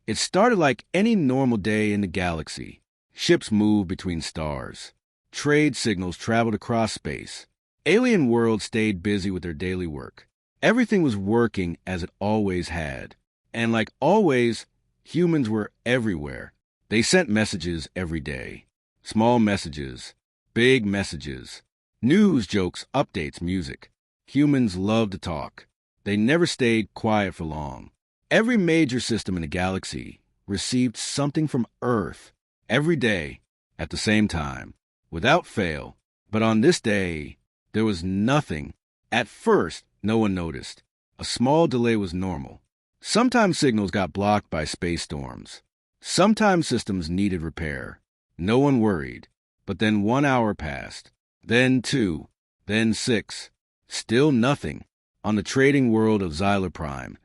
It started like any normal day in the galaxy. Ships moved between stars. Trade signals traveled across space. Alien worlds stayed busy with their daily work. Everything was working as it always had. And like always, humans were everywhere. They sent messages every day. Small messages, big messages, news, jokes, updates, music. Humans loved to talk. They never stayed quiet for long. Every major system in the galaxy received something from Earth every day at the same time, without fail. But on this day, there was nothing. At first, no one noticed. A small delay was normal. Sometimes signals got blocked by space storms. Sometimes systems needed repair. No one worried. But then 1 hour passed. Then 2. Then 6. Still nothing. On the trading world of Xylar Prime,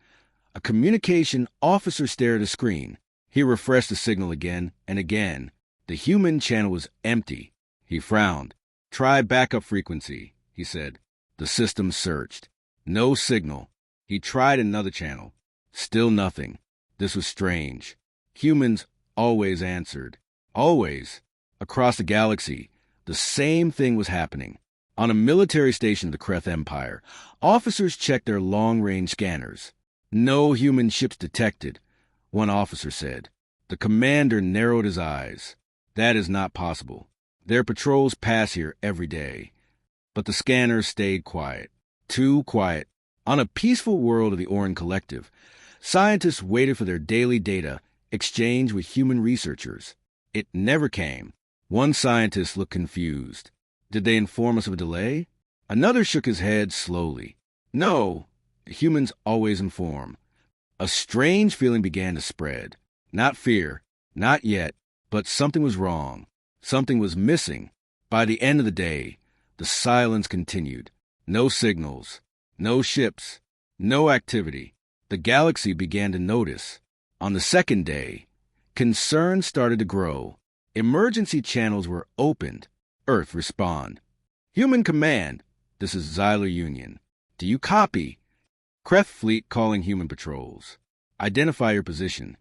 a communication officer stared at a screen. He refreshed the signal again and again. The human channel was empty. He frowned. "Try backup frequency," he said. The system searched. No signal. He tried another channel. Still nothing. This was strange. Humans always answered. Always. Across the galaxy, the same thing was happening. On a military station of the Kreth Empire, officers checked their long-range scanners. No human ships detected, one officer said. The commander narrowed his eyes. That is not possible. Their patrols pass here every day. But the scanners stayed quiet. Too quiet. On a peaceful world of the Orin Collective, scientists waited for their daily data exchanged with human researchers. It never came. One scientist looked confused. Did they inform us of a delay? Another shook his head slowly. No, humans always inform. A strange feeling began to spread. Not fear, not yet, but something was wrong. Something was missing. By the end of the day, the silence continued. No signals, no ships, no activity. The galaxy began to notice. On the second day, concerns started to grow. Emergency channels were opened. Earth respond. Human command. This is Xylar Union. Do you copy? Kreth fleet calling human patrols. Identify your position.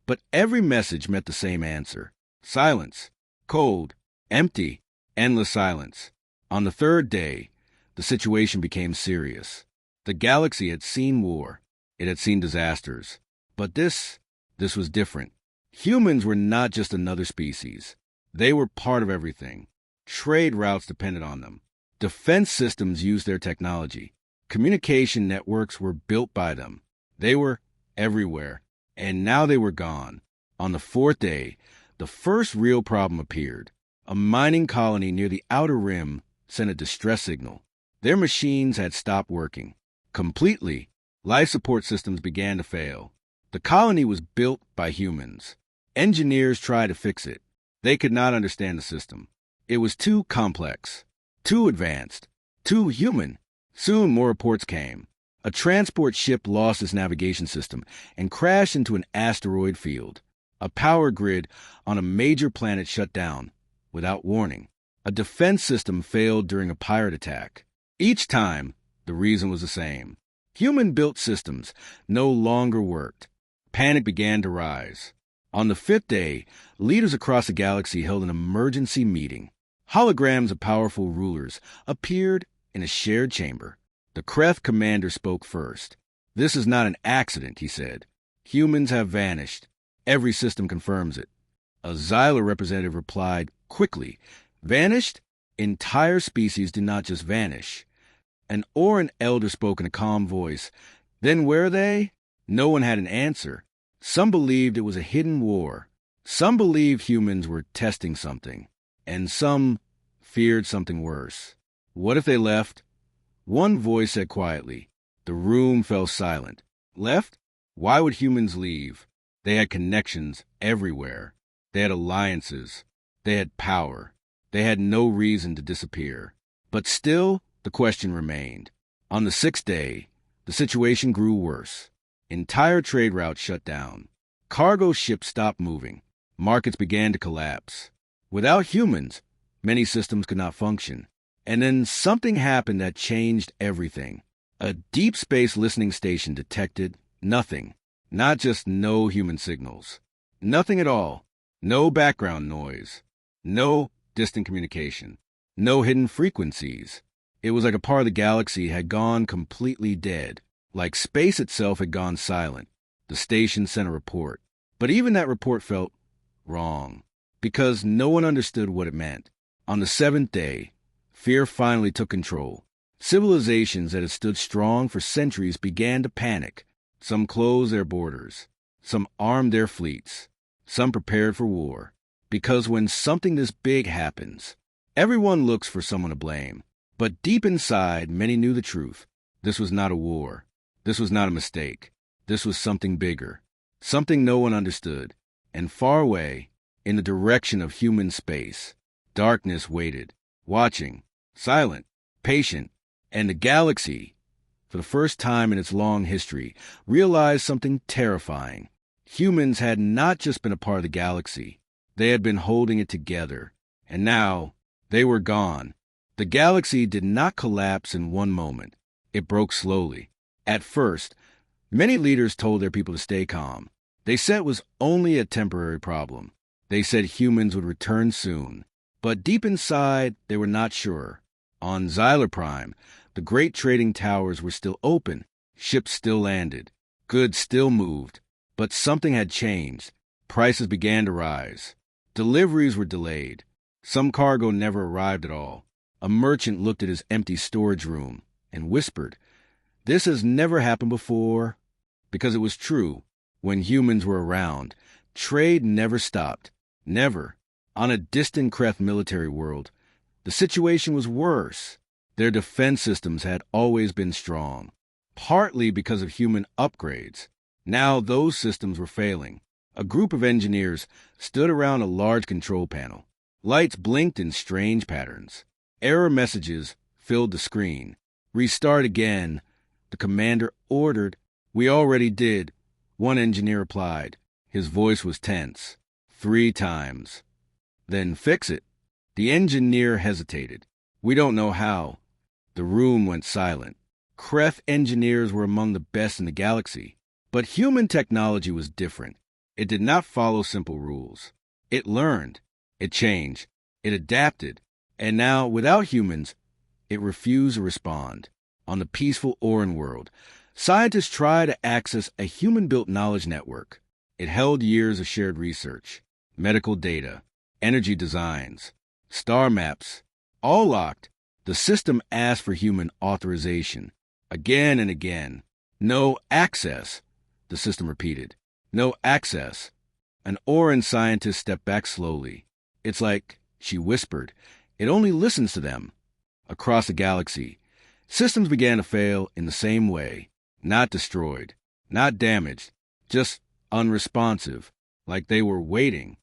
But every message met the same answer. Silence. Cold. Empty. Endless silence. On the third day, the situation became serious. The galaxy had seen war. It had seen disasters. But this was different. Humans were not just another species. They were part of everything. Trade routes depended on them. Defense systems used their technology. Communication networks were built by them. They were everywhere. And now they were gone. On the fourth day, the first real problem appeared. A mining colony near the outer rim sent a distress signal. Their machines had stopped working. Completely, life support systems began to fail. The colony was built by humans. Engineers tried to fix it. They could not understand the system. It was too complex, too advanced, too human. Soon more reports came. A transport ship lost its navigation system and crashed into an asteroid field. A power grid on a major planet shut down without warning. A defense system failed during a pirate attack. Each time, the reason was the same. Human-built systems no longer worked. Panic began to rise. On the fifth day, leaders across the galaxy held an emergency meeting. Holograms of powerful rulers appeared in a shared chamber. The Kreth commander spoke first. "This is not an accident," he said. "Humans have vanished. Every system confirms it." A Xylar representative replied quickly, "Vanished? Entire species do not just vanish." An Orin elder spoke in a calm voice. "Then where are they?" No one had an answer. Some believed it was a hidden war. Some believed humans were testing something. And some feared something worse. What if they left? One voice said quietly. The room fell silent. Left? Why would humans leave? They had connections everywhere. They had alliances. They had power. They had no reason to disappear. But still, the question remained. On the sixth day, the situation grew worse. Entire trade routes shut down. Cargo ships stopped moving. Markets began to collapse. Without humans, many systems could not function. And then something happened that changed everything. A deep space listening station detected nothing. Not just no human signals. Nothing at all. No background noise. No distant communication. No hidden frequencies. It was like a part of the galaxy had gone completely dead. Like space itself had gone silent. The station sent a report. But even that report felt wrong, because no one understood what it meant. On the seventh day, fear finally took control. Civilizations that had stood strong for centuries began to panic. Some closed their borders. Some armed their fleets. Some prepared for war. Because when something this big happens, everyone looks for someone to blame. But deep inside, many knew the truth. This was not a war. This was not a mistake. This was something bigger. Something no one understood. And far away, in the direction of human space, darkness waited, watching, silent, patient, and the galaxy, for the first time in its long history, realized something terrifying. Humans had not just been a part of the galaxy. They had been holding it together. And now, they were gone. The galaxy did not collapse in one moment. It broke slowly. At first, many leaders told their people to stay calm. They said it was only a temporary problem. They said humans would return soon. But deep inside, they were not sure. On Xylar Prime, the great trading towers were still open. Ships still landed. Goods still moved. But something had changed. Prices began to rise. Deliveries were delayed. Some cargo never arrived at all. A merchant looked at his empty storage room and whispered, "This has never happened before." Because it was true. When humans were around, trade never stopped. Never. On a distant Kreth military world, the situation was worse. Their defense systems had always been strong, partly because of human upgrades. Now those systems were failing. A group of engineers stood around a large control panel. Lights blinked in strange patterns. Error messages filled the screen. "Restart again," the commander ordered. "We already did," one engineer replied. His voice was tense. 3 times. "Then fix it." The engineer hesitated. "We don't know how." The room went silent. Kreth engineers were among the best in the galaxy. But human technology was different. It did not follow simple rules. It learned. It changed. It adapted. And now, without humans, it refused to respond. On the peaceful Orin world, scientists tried to access a human-built knowledge network. It held years of shared research, medical data, energy designs, star maps, all locked. The system asked for human authorization. Again and again. "No access," the system repeated. "No access." An Orin scientist stepped back slowly. "It's like," she whispered, "it only listens to them." Across the galaxy, systems began to fail in the same way. Not destroyed, not damaged, just unresponsive, like they were waiting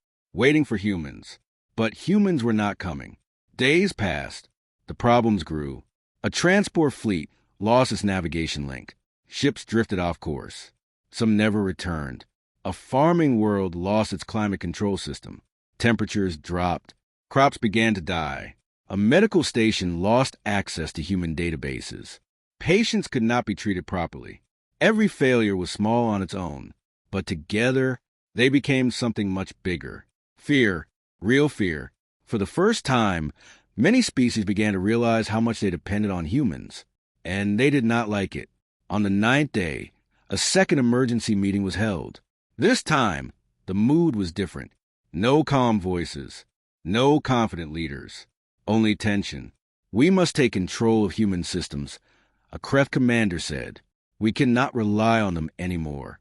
for humans. But humans were not coming. Days passed. The problems grew. A transport fleet lost its navigation link. Ships drifted off course. Some never returned. A farming world lost its climate control system. Temperatures dropped. Crops began to die. A medical station lost access to human databases. Patients could not be treated properly. Every failure was small on its own, but together they became something much bigger. Fear, real fear. For the first time, many species began to realize how much they depended on humans, and they did not like it. On the 9th day, a second emergency meeting was held. This time, the mood was different. No calm voices, no confident leaders, only tension. "We must take control of human systems," a Kreth commander said. "We cannot rely on them anymore."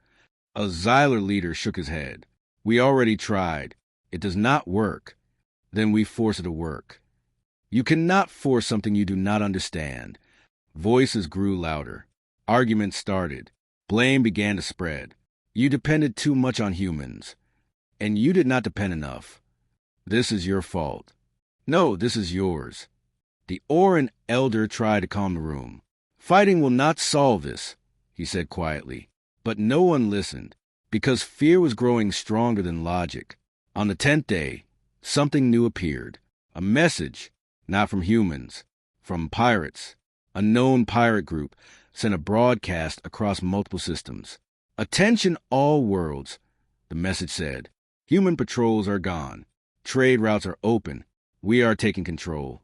A Xylar leader shook his head. "We already tried. It does not work." "Then we force it to work." "You cannot force something you do not understand." Voices grew louder. Arguments started. Blame began to spread. "You depended too much on humans, and you did not depend enough. This is your fault." "No, this is yours." The Orin elder tried to calm the room. "Fighting will not solve this," he said quietly. But no one listened, because fear was growing stronger than logic. On the 10th day, something new appeared. A message, not from humans, from pirates. A known pirate group sent a broadcast across multiple systems. Attention all worlds, the message said. Human patrols are gone. Trade routes are open. We are taking control.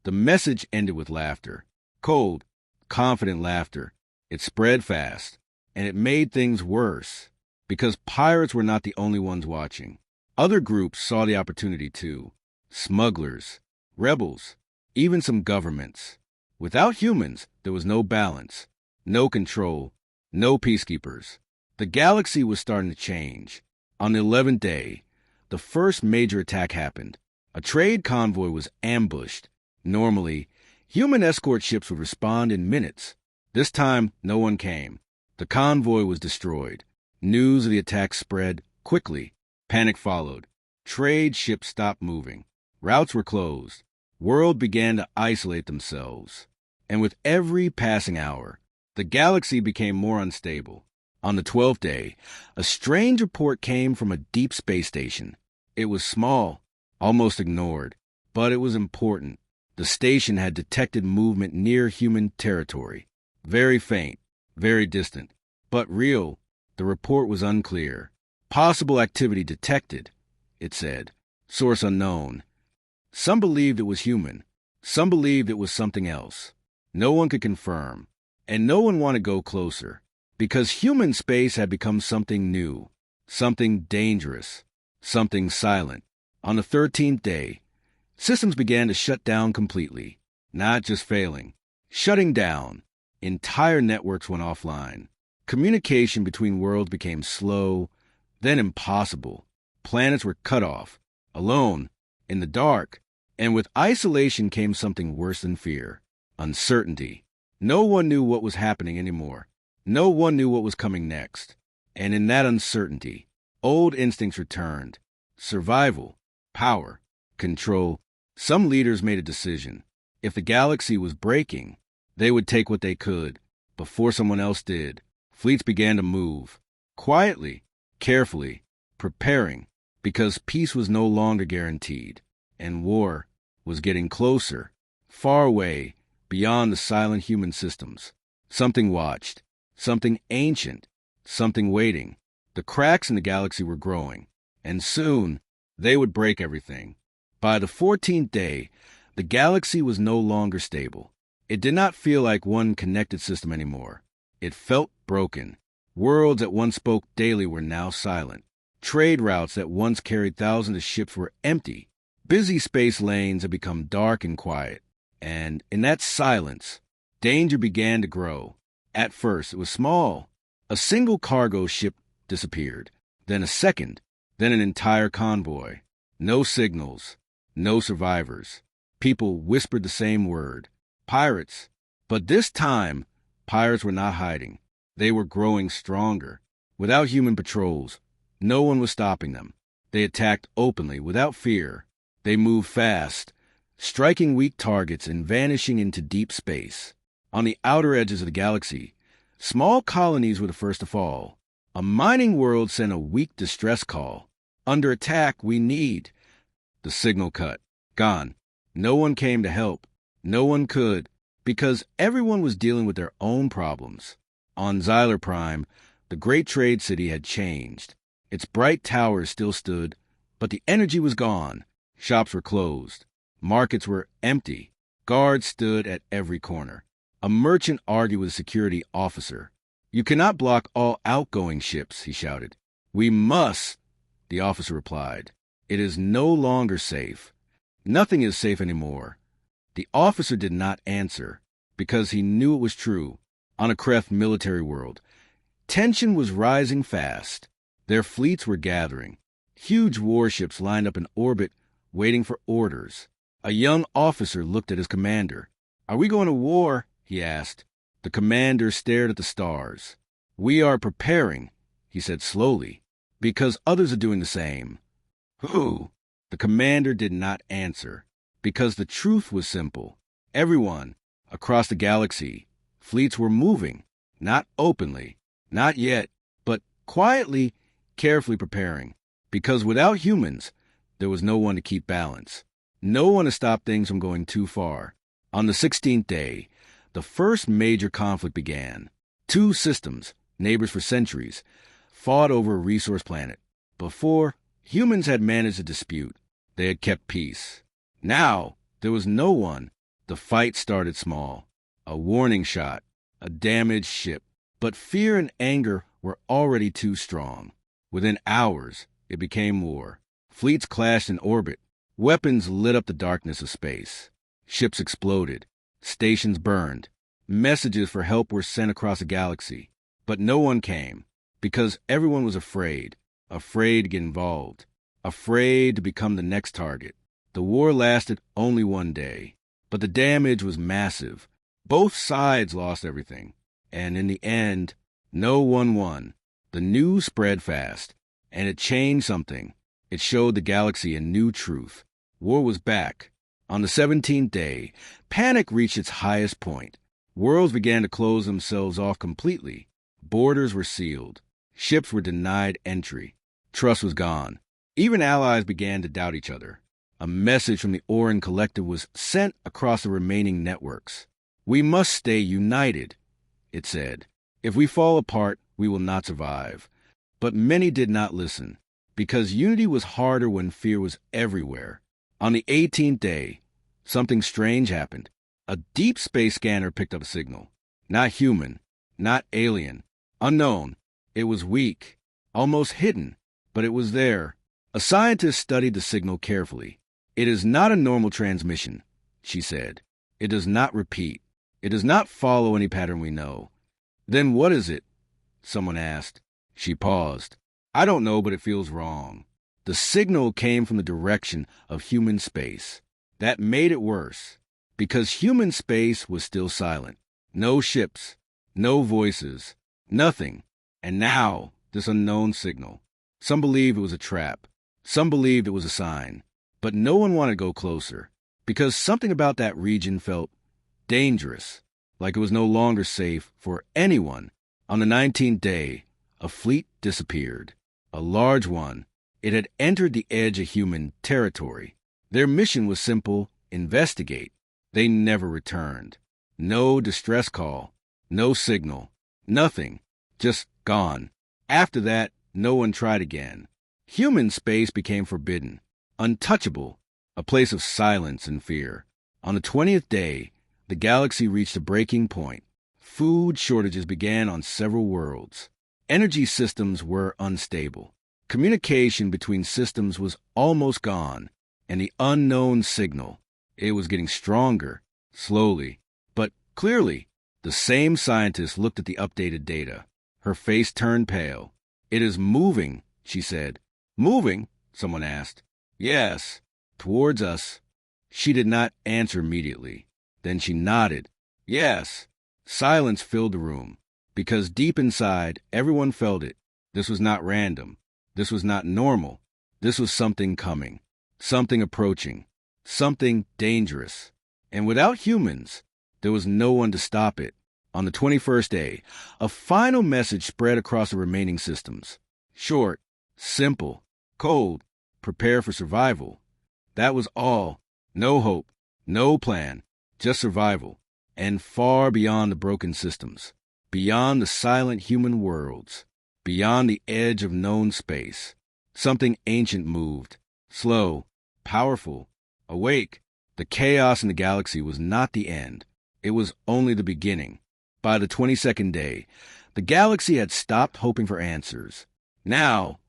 The message ended with laughter. Cold, confident laughter. It spread fast, and it made things worse, because pirates were not the only ones watching. Other groups saw the opportunity too. Smugglers, rebels, even some governments. Without humans, there was no balance, no control, no peacekeepers. The galaxy was starting to change. On the 11th day, the first major attack happened. A trade convoy was ambushed. Normally, human escort ships would respond in minutes. This time, no one came. The convoy was destroyed. News of the attack spread quickly. Panic followed. Trade ships stopped moving. Routes were closed. World began to isolate themselves. And with every passing hour, the galaxy became more unstable. On the 12th day, a strange report came from a deep space station. It was small, almost ignored, but it was important. The station had detected movement near human territory. Very faint, very distant, but real. The report was unclear. Possible activity detected, it said. Source unknown. Some believed it was human. Some believed it was something else. No one could confirm, and no one wanted to go closer, because human space had become something new, something dangerous, something silent. On the 13th day, systems began to shut down completely, not just failing, shutting down. Entire networks went offline. Communication between worlds became slow, then impossible. Planets were cut off, alone, in the dark, and with isolation came something worse than fear. Uncertainty. No one knew what was happening anymore. No one knew what was coming next. And in that uncertainty, old instincts returned. Survival, power, control. Some leaders made a decision. If the galaxy was breaking, they would take what they could, before someone else did. Fleets began to move, quietly, carefully, preparing, because peace was no longer guaranteed, and war was getting closer, far away, beyond the silent human systems. Something watched, something ancient, something waiting. The cracks in the galaxy were growing, and soon they would break everything. By the 14th day, the galaxy was no longer stable. It did not feel like one connected system anymore. It felt broken. Worlds that once spoke daily were now silent. Trade routes that once carried thousands of ships were empty. Busy space lanes had become dark and quiet. And in that silence, danger began to grow. At first, it was small. A single cargo ship disappeared, then a second, then an entire convoy. No signals, no survivors. People whispered the same word. Pirates. But this time, pirates were not hiding. They were growing stronger. Without human patrols, no one was stopping them. They attacked openly, without fear. They moved fast, striking weak targets and vanishing into deep space. On the outer edges of the galaxy, small colonies were the first to fall. A mining world sent a weak distress call. Under attack, we need. The signal cut. Gone. No one came to help. No one could, because everyone was dealing with their own problems. On Xylar Prime, the great trade city had changed. Its bright towers still stood, but the energy was gone. Shops were closed. Markets were empty. Guards stood at every corner. A merchant argued with a security officer. "You cannot block all outgoing ships," he shouted. "We must," the officer replied. "It is no longer safe. Nothing is safe anymore." The officer did not answer, because he knew it was true. On a Kreth military world, tension was rising fast. Their fleets were gathering. Huge warships lined up in orbit, waiting for orders. A young officer looked at his commander. "Are we going to war?" he asked. The commander stared at the stars. "We are preparing," he said slowly, "because others are doing the same." "Who?" The commander did not answer, because the truth was simple. Everyone, across the galaxy, fleets were moving, not openly, not yet, but quietly, carefully preparing, because without humans, there was no one to keep balance, no one to stop things from going too far. On the 16th day, the first major conflict began. Two systems, neighbors for centuries, fought over a resource planet. Before, humans had managed a dispute. They had kept peace. Now, there was no one. The fight started small. A warning shot, a damaged ship. But fear and anger were already too strong. Within hours, it became war. Fleets clashed in orbit. Weapons lit up the darkness of space. Ships exploded. Stations burned. Messages for help were sent across the galaxy. But no one came, because everyone was afraid. Afraid to get involved. Afraid to become the next target. The war lasted only one day, but the damage was massive. Both sides lost everything, and in the end, no one won. The news spread fast, and it changed something. It showed the galaxy a new truth. War was back. On the 17th day, panic reached its highest point. Worlds began to close themselves off completely. Borders were sealed. Ships were denied entry. Trust was gone. Even allies began to doubt each other. A message from the Oran Collective was sent across the remaining networks. "We must stay united," it said. "If we fall apart, we will not survive." But many did not listen, because unity was harder when fear was everywhere. On the 18th day, something strange happened. A deep space scanner picked up a signal. Not human, not alien, unknown. It was weak, almost hidden, but it was there. A scientist studied the signal carefully. "It is not a normal transmission," she said. "It does not repeat. It does not follow any pattern we know." "Then what is it?" someone asked. She paused. "I don't know, but it feels wrong." The signal came from the direction of human space. That made it worse, because human space was still silent. No ships, no voices, nothing. And now, this unknown signal. Some believed it was a trap. Some believed it was a sign. But no one wanted to go closer, because something about that region felt dangerous, like it was no longer safe for anyone. On the 19th day, a fleet disappeared. A large one. It had entered the edge of human territory. Their mission was simple: investigate. They never returned. No distress call, no signal, nothing, just gone. After that, no one tried again. Human space became forbidden, untouchable, a place of silence and fear. On the 20th day, the galaxy reached a breaking point. Food shortages began on several worlds. Energy systems were unstable. Communication between systems was almost gone. And the unknown signal, it was getting stronger, slowly, but clearly. The same scientist looked at the updated data. Her face turned pale. "It is moving," she said. "Moving?" someone asked. "Yes, towards us." She did not answer immediately. Then she nodded. "Yes." Silence filled the room, because deep inside, everyone felt it. This was not random. This was not normal. This was something coming, something approaching, something dangerous. And without humans, there was no one to stop it. On the 21st day, a final message spread across the remaining systems. Short, simple, cold, prepare for survival. That was all. No hope, no plan, just survival. And far beyond the broken systems, beyond the silent human worlds, beyond the edge of known space, something ancient moved, slow, powerful, awake. The chaos in the galaxy was not the end. It was only the beginning. By the 22nd day, the galaxy had stopped hoping for answers. Now,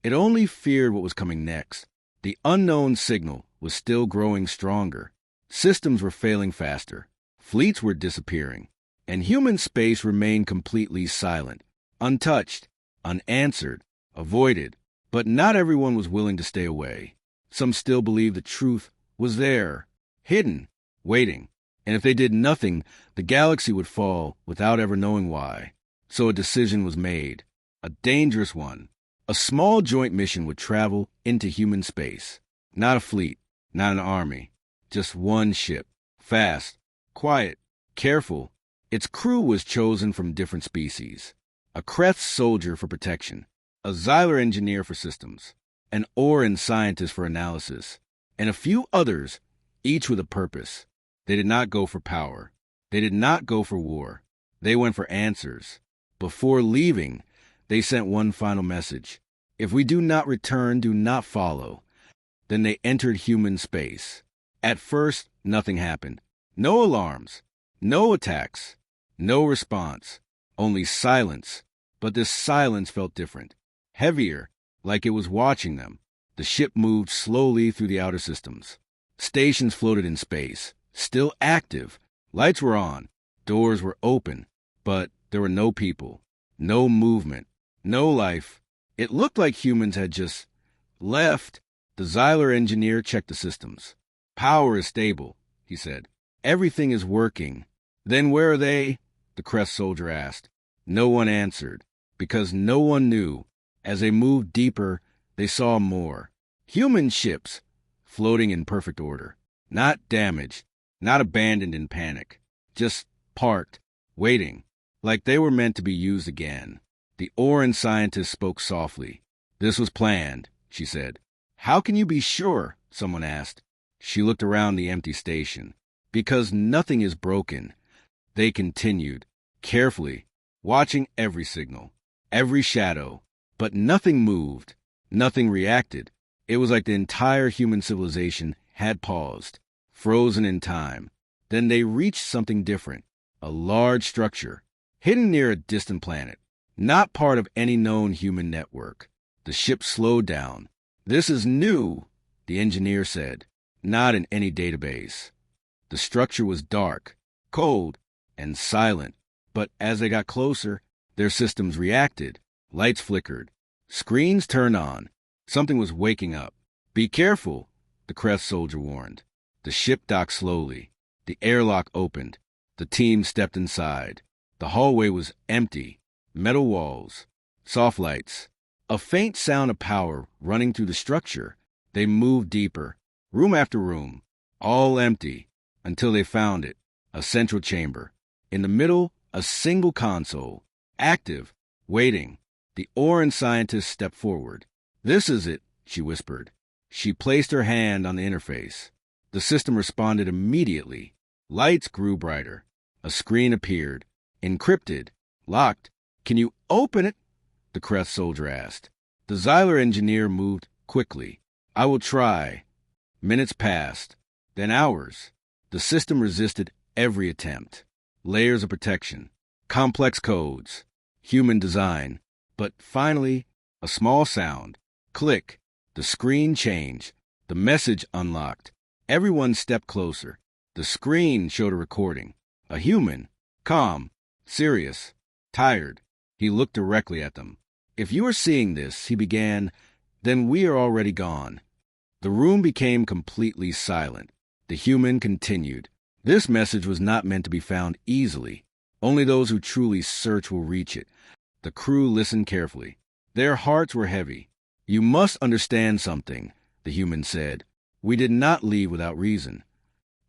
it only feared what was coming next. The unknown signal was still growing stronger. Systems were failing faster. Fleets were disappearing. And human space remained completely silent, untouched, unanswered, avoided. But not everyone was willing to stay away. Some still believed the truth was there, hidden, waiting. And if they did nothing, the galaxy would fall without ever knowing why. So a decision was made, a dangerous one. A small joint mission would travel into human space. Not a fleet, not an army, just one ship. Fast, quiet, careful. Its crew was chosen from different species. A Kreth soldier for protection, a Xyler engineer for systems, an Oran scientist for analysis, and a few others, each with a purpose. They did not go for power. They did not go for war. They went for answers. Before leaving, they sent one final message. If we do not return, do not follow. Then they entered human space. At first, nothing happened. No alarms, no attacks, no response, only silence. But this silence felt different, heavier, like it was watching them. The ship moved slowly through the outer systems. Stations floated in space, still active. Lights were on, doors were open, but there were no people, no movement, no life. It looked like humans had just left. The Xyler engineer checked the systems. Power is stable, he said. Everything is working. Then where are they? The Crest soldier asked. No one answered, because no one knew. As they moved deeper, they saw more. Human ships, floating in perfect order. Not damaged, not abandoned in panic. Just parked, waiting, like they were meant to be used again. The Oran scientist spoke softly. This was planned, she said. How can you be sure? Someone asked. She looked around the empty station. Because nothing is broken. They continued, carefully, watching every signal, every shadow. But nothing moved, nothing reacted. It was like the entire human civilization had paused, frozen in time. Then they reached something different, a large structure, hidden near a distant planet, not part of any known human network. The ship slowed down. This is new, the engineer said, not in any database. The structure was dark, cold, and silent, but as they got closer, their systems reacted. Lights flickered. Screens turned on. Something was waking up. Be careful, the Crest soldier warned. The ship docked slowly. The airlock opened. The team stepped inside. The hallway was empty. Metal walls. Soft lights. A faint sound of power running through the structure. They moved deeper. Room after room. All empty. Until they found it. A central chamber. In the middle, a single console. Active. Waiting. The Oran scientist stepped forward. This is it, she whispered. She placed her hand on the interface. The system responded immediately. Lights grew brighter. A screen appeared. Encrypted. Locked. Can you open it? The Crest soldier asked. The Xyler engineer moved quickly. I will try. Minutes passed. Then hours. The system resisted every attempt. Layers of protection. Complex codes. Human design. But finally, a small sound. Click. The screen changed. The message unlocked. Everyone stepped closer. The screen showed a recording. A human. Calm. Serious. Tired. He looked directly at them. If you are seeing this, he began, then we are already gone. The room became completely silent. The human continued. This message was not meant to be found easily. Only those who truly search will reach it. The crew listened carefully. Their hearts were heavy. You must understand something, the human said. We did not leave without reason.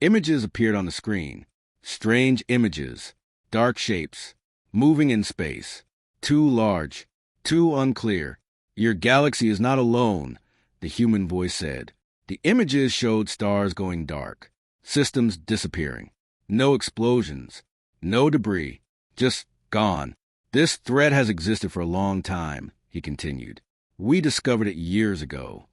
Images appeared on the screen. Strange images. Dark shapes. Moving in space. Too large. Too unclear. Your galaxy is not alone, the human voice said. The images showed stars going dark. Systems disappearing. No explosions. No debris. Just gone. This threat has existed for a long time, he continued. We discovered it years ago.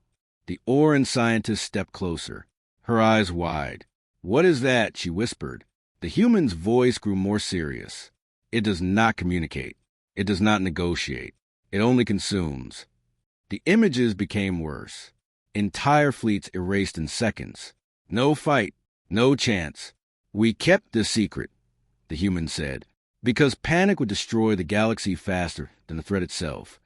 The Oran scientist stepped closer, her eyes wide. What is that? She whispered. The human's voice grew more serious. It does not communicate. It does not negotiate. It only consumes. The images became worse. Entire fleets erased in seconds. No fight. No chance. We kept this secret, the human said, because panic would destroy the galaxy faster than the threat itself.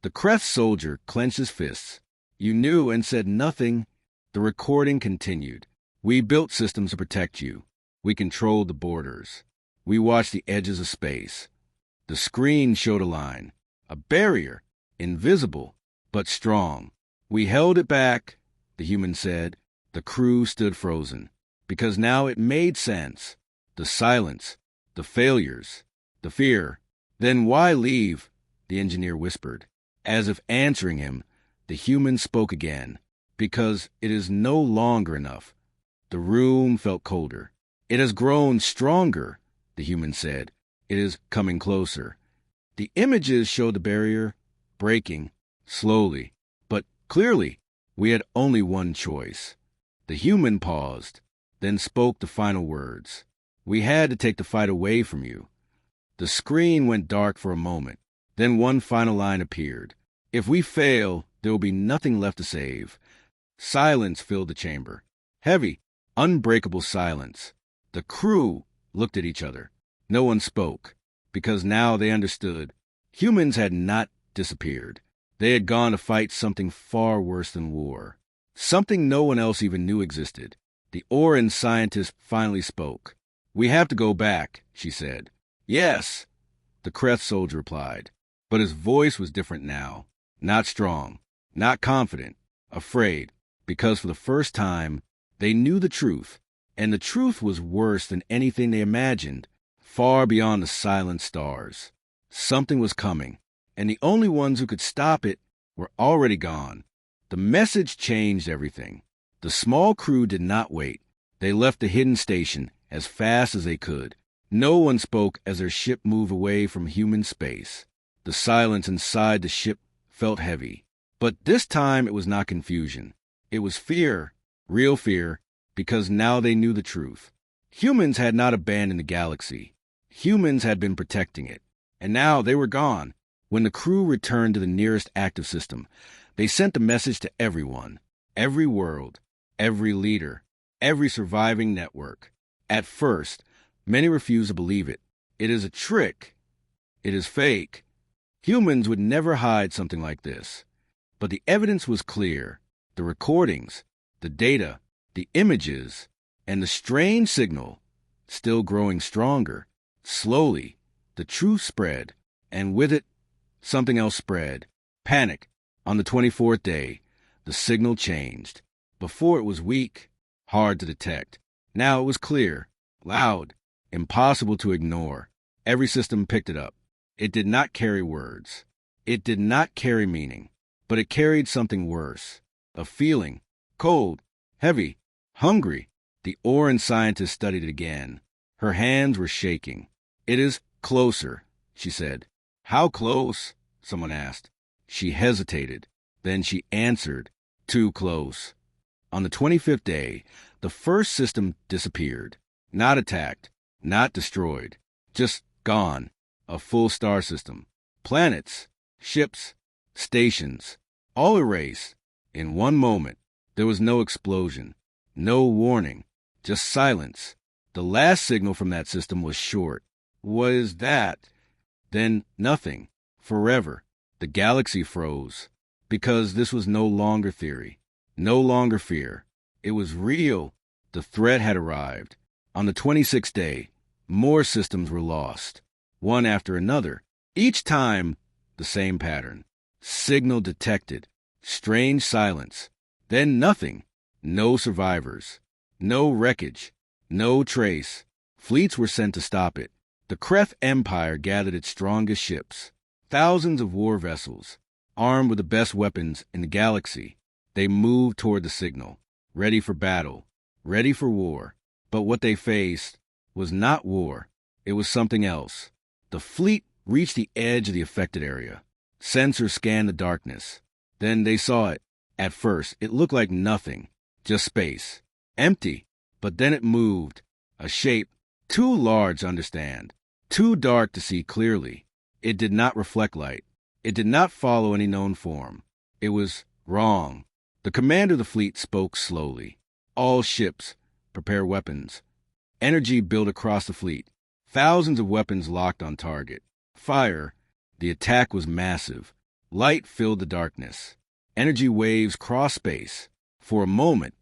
The Crest soldier clenched his fists. You knew and said nothing. The recording continued. We built systems to protect you. We controlled the borders. We watched the edges of space. The screen showed a line, a barrier, invisible, but strong. We held it back, the human said. The crew stood frozen, because now it made sense. The silence, the failures, the fear. Then why leave? The engineer whispered. As if answering him, the human spoke again. Because it is no longer enough. The room felt colder. It has grown stronger, the human said. It is coming closer. The images showed the barrier breaking, slowly, but clearly. We had only one choice. The human paused, then spoke the final words. We had to take the fight away from you. The screen went dark for a moment. Then one final line appeared. If we fail, there will be nothing left to save. Silence filled the chamber. Heavy, unbreakable silence. The crew looked at each other. No one spoke, because now they understood. Humans had not disappeared. They had gone to fight something far worse than war. Something no one else even knew existed. The Oran scientist finally spoke. We have to go back, she said. Yes, the Kreth soldier replied. But his voice was different now. Not strong, not confident, afraid, because for the first time, they knew the truth. And the truth was worse than anything they imagined, far beyond the silent stars. Something was coming, and the only ones who could stop it were already gone. The message changed everything. The small crew did not wait. They left the hidden station as fast as they could. No one spoke as their ship moved away from human space. The silence inside the ship felt heavy. But this time it was not confusion. It was fear, real fear, because now they knew the truth. Humans had not abandoned the galaxy. Humans had been protecting it. And now they were gone. When the crew returned to the nearest active system, they sent the message to everyone, every world, every leader, every surviving network. At first, many refused to believe it. It is a trick. It is fake. Humans would never hide something like this. But the evidence was clear. The recordings, the data, the images, and the strange signal, still growing stronger. Slowly, the truth spread, and with it, something else spread. Panic. On the 24th day, the signal changed. Before it was weak, hard to detect. Now it was clear, loud, impossible to ignore. Every system picked it up. It did not carry words. It did not carry meaning, but it carried something worse. A feeling, cold, heavy, hungry. The Oran scientist studied it again. Her hands were shaking. It is closer, she said. How close? Someone asked. She hesitated. Then she answered, too close. On the 25th day, the first system disappeared. Not attacked, not destroyed, just gone. A full star system. Planets, ships, stations, all erased. In one moment, there was no explosion, no warning, just silence. The last signal from that system was short. What is that? Then nothing. Forever. The galaxy froze. Because this was no longer theory, no longer fear. It was real. The threat had arrived. On the 26th day, more systems were lost, one after another. Each time, the same pattern. Signal detected. Strange silence. Then nothing. No survivors. No wreckage. No trace. Fleets were sent to stop it. The Kreth Empire gathered its strongest ships. Thousands of war vessels, armed with the best weapons in the galaxy. They moved toward the signal, ready for battle, ready for war. But what they faced was not war. It was something else. The fleet reached the edge of the affected area. Sensors scanned the darkness. Then they saw it. At first, it looked like nothing, just space. Empty. But then it moved. A shape too large to understand, too dark to see clearly. It did not reflect light. It did not follow any known form. It was wrong. The commander of the fleet spoke slowly. All ships, prepare weapons. Energy built across the fleet. Thousands of weapons locked on target. Fire. The attack was massive. Light filled the darkness. Energy waves crossed space. For a moment,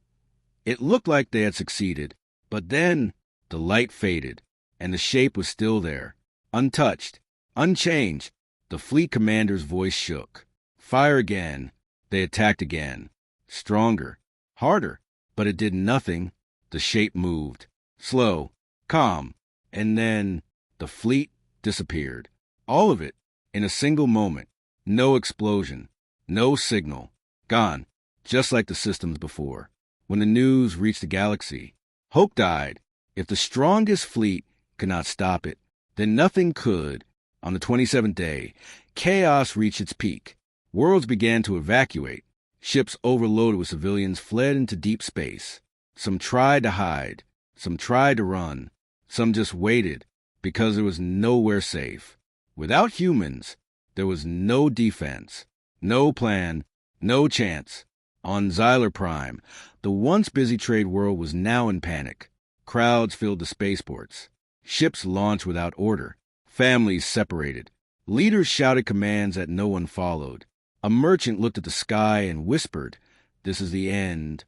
it looked like they had succeeded. But then the light faded, and the shape was still there, untouched, unchanged. The fleet commander's voice shook. Fire again. They attacked again. Stronger, harder, but it did nothing. The shape moved. Slow, calm, and then the fleet disappeared. All of it, in a single moment. No explosion, no signal. Gone, just like the systems before. When the news reached the galaxy, hope died. If the strongest fleet could not stop it, then nothing could. On the 27th day, chaos reached its peak. Worlds began to evacuate. Ships overloaded with civilians fled into deep space. Some tried to hide. Some tried to run. Some just waited because there was nowhere safe. Without humans, there was no defense, no plan, no chance. On Xylar Prime, the once busy trade world was now in panic. Crowds filled the spaceports. Ships launched without order. Families separated. Leaders shouted commands that no one followed. A merchant looked at the sky and whispered, "This is the end."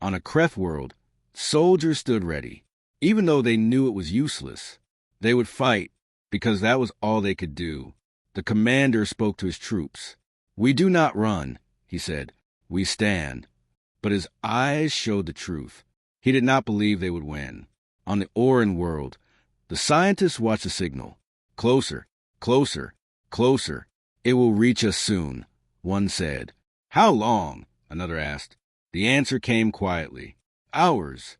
On a Kreth world, soldiers stood ready. Even though they knew it was useless, they would fight because that was all they could do. The commander spoke to his troops. "We do not run," he said. "We stand." But his eyes showed the truth. He did not believe they would win. On the Orin world, the scientists watched the signal. "Closer, closer, closer. It will reach us soon," one said. "How long?" another asked. The answer came quietly. "Hours."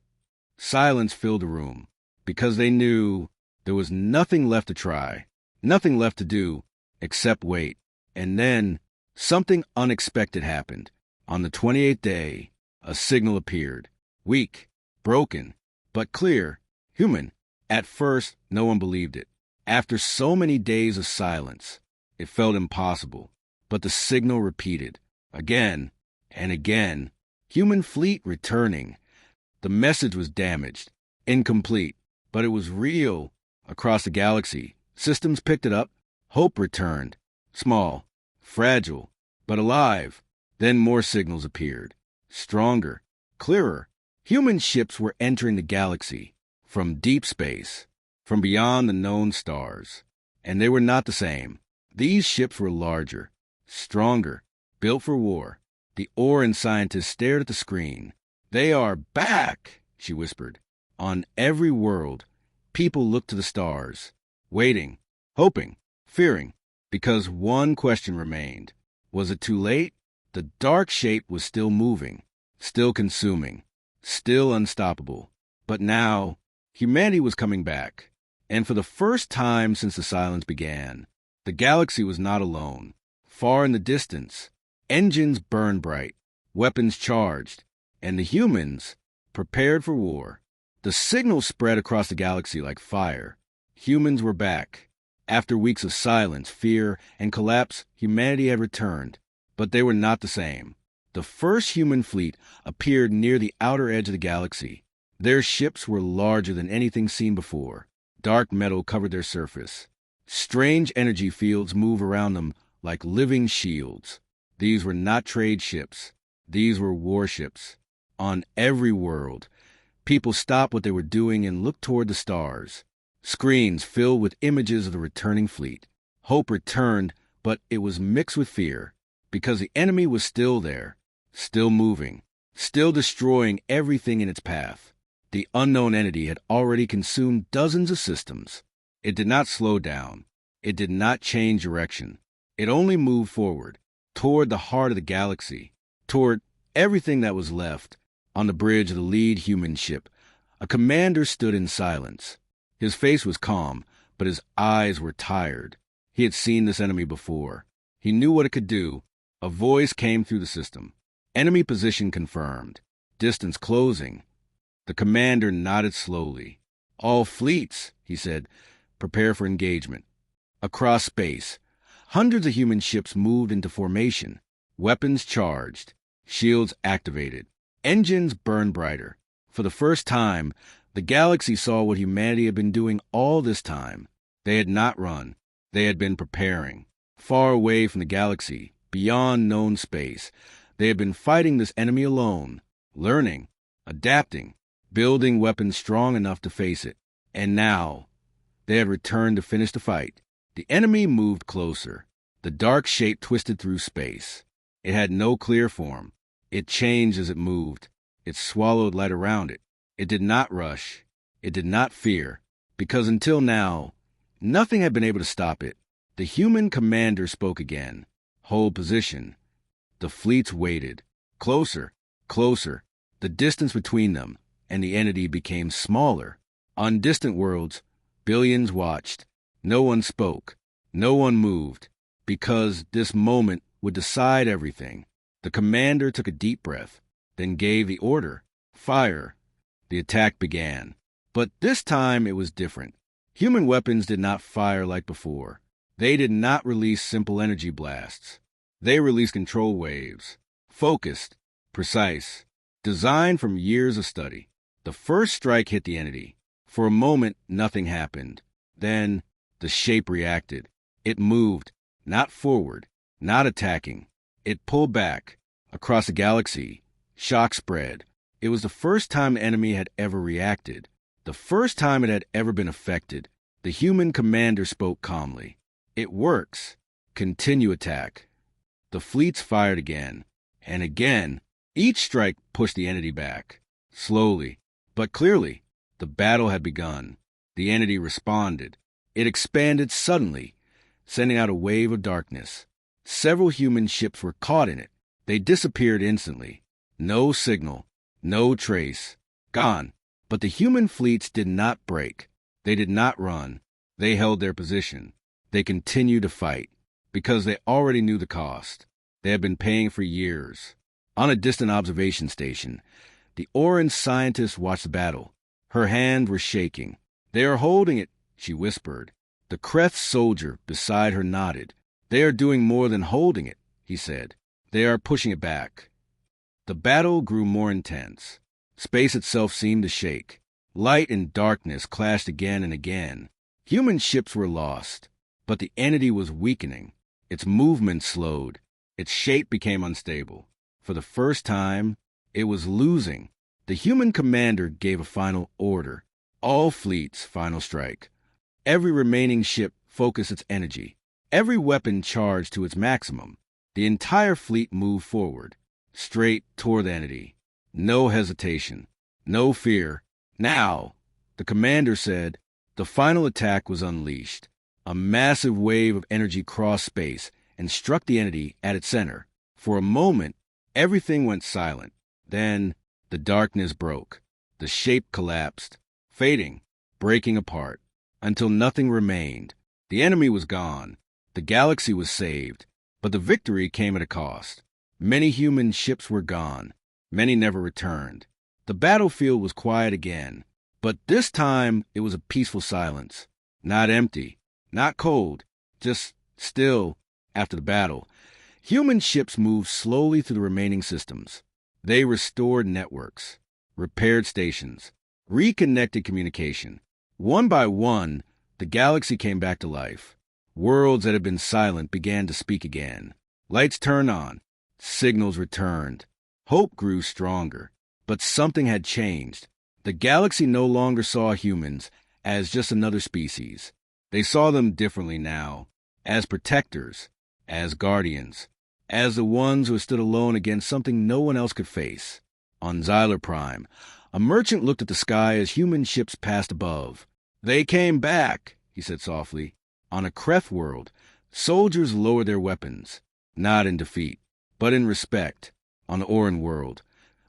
Silence filled the room, because they knew there was nothing left to try, nothing left to do, except wait. And then something unexpected happened. On the 28th day, a signal appeared. Weak, broken, but clear, human. At first, no one believed it. After so many days of silence, it felt impossible. But the signal repeated, again and again. Human fleet returning. The message was damaged, incomplete, but it was real. Across the galaxy, systems picked it up. Hope returned. Small, fragile, but alive. Then more signals appeared. Stronger, clearer. Human ships were entering the galaxy from deep space, from beyond the known stars. And they were not the same. These ships were larger, stronger, built for war. The Orin scientist stared at the screen. "They are back," she whispered. On every world, people looked to the stars, waiting, hoping, fearing, because one question remained. Was it too late? The dark shape was still moving, still consuming, still unstoppable. But now, humanity was coming back. And for the first time since the silence began, the galaxy was not alone. Far in the distance, engines burned bright, weapons charged, and the humans prepared for war. The signal spread across the galaxy like fire. Humans were back. After weeks of silence, fear, and collapse, humanity had returned. But they were not the same. The first human fleet appeared near the outer edge of the galaxy. Their ships were larger than anything seen before. Dark metal covered their surface. Strange energy fields moved around them like living shields. These were not trade ships. These were warships. On every world, people stopped what they were doing and looked toward the stars. Screens filled with images of the returning fleet. Hope returned, but it was mixed with fear, because the enemy was still there, still moving, still destroying everything in its path. The unknown entity had already consumed dozens of systems. It did not slow down. It did not change direction. It only moved forward, toward the heart of the galaxy, toward everything that was left. On the bridge of the lead human ship, a commander stood in silence. His face was calm, but his eyes were tired. He had seen this enemy before. He knew what it could do. A voice came through the system. Enemy position confirmed. Distance closing. The commander nodded slowly. "All fleets," he said, "prepare for engagement." Across space, hundreds of human ships moved into formation. Weapons charged. Shields activated. Engines burned brighter. For the first time, the galaxy saw what humanity had been doing all this time. They had not run. They had been preparing. Far away from the galaxy, beyond known space, they had been fighting this enemy alone, learning, adapting, building weapons strong enough to face it. And now, they had returned to finish the fight. The enemy moved closer. The dark shape twisted through space. It had no clear form. It changed as it moved. It swallowed light around it. It did not rush. It did not fear, because until now, nothing had been able to stop it. The human commander spoke again. "Hold position." The fleets waited. Closer, closer. The distance between them and the entity became smaller. On distant worlds, billions watched. No one spoke. No one moved, because this moment would decide everything. The commander took a deep breath, then gave the order, "Fire." The attack began. But this time it was different. Human weapons did not fire like before. They did not release simple energy blasts. They released control waves, focused, precise, designed from years of study. The first strike hit the entity. For a moment, nothing happened. Then, the shape reacted. It moved, not forward, not attacking. It pulled back. Across the galaxy, shock spread. It was the first time the enemy had ever reacted. The first time it had ever been affected. The human commander spoke calmly. "It works. Continue attack." The fleets fired again, and again. Each strike pushed the entity back. Slowly, but clearly, the battle had begun. The entity responded. It expanded suddenly, sending out a wave of darkness. Several human ships were caught in it. They disappeared instantly. No signal, no trace. Gone. But the human fleets did not break. They did not run. They held their position. They continued to fight, because they already knew the cost. They had been paying for years. On a distant observation station, the orange scientist watched the battle. Her hands were shaking. "They are holding it," she whispered. The Kreth soldier beside her nodded. "They are doing more than holding it," he said. "They are pushing it back." The battle grew more intense. Space itself seemed to shake. Light and darkness clashed again and again. Human ships were lost, but the entity was weakening. Its movement slowed. Its shape became unstable. For the first time, it was losing. The human commander gave a final order. All fleets, final strike. Every remaining ship focused its energy. Every weapon charged to its maximum. The entire fleet moved forward, straight toward the entity. No hesitation, no fear. "Now," the commander said. The final attack was unleashed. A massive wave of energy crossed space and struck the entity at its center. For a moment, everything went silent. Then, the darkness broke. The shape collapsed, fading, breaking apart, until nothing remained. The enemy was gone. The galaxy was saved. But the victory came at a cost. Many human ships were gone. Many never returned. The battlefield was quiet again. But this time, it was a peaceful silence. Not empty, not cold, just still. After the battle, human ships moved slowly through the remaining systems. They restored networks, repaired stations, reconnected communication. One by one, the galaxy came back to life. Worlds that had been silent began to speak again. Lights turned on. Signals returned. Hope grew stronger. But something had changed. The galaxy no longer saw humans as just another species. They saw them differently now, as protectors, as guardians, as the ones who stood alone against something no one else could face. On Xylar Prime, a merchant looked at the sky as human ships passed above. "They came back," he said softly. On a Kreth world, soldiers lowered their weapons, not in defeat, but in respect. On the Oran world,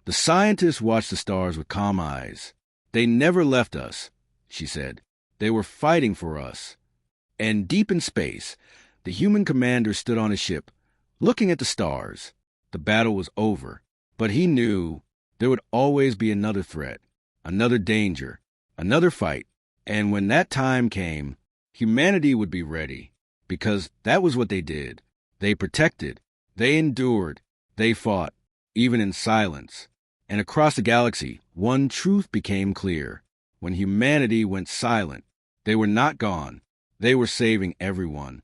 the scientists watched the stars with calm eyes. "They never left us," she said. "They were fighting for us." And deep in space, the human commander stood on his ship, looking at the stars. The battle was over, but he knew there would always be another threat, another danger, another fight. And when that time came, humanity would be ready, because that was what they did. They protected, they endured, they fought, even in silence. And across the galaxy, one truth became clear. When humanity went silent, they were not gone. They were saving everyone.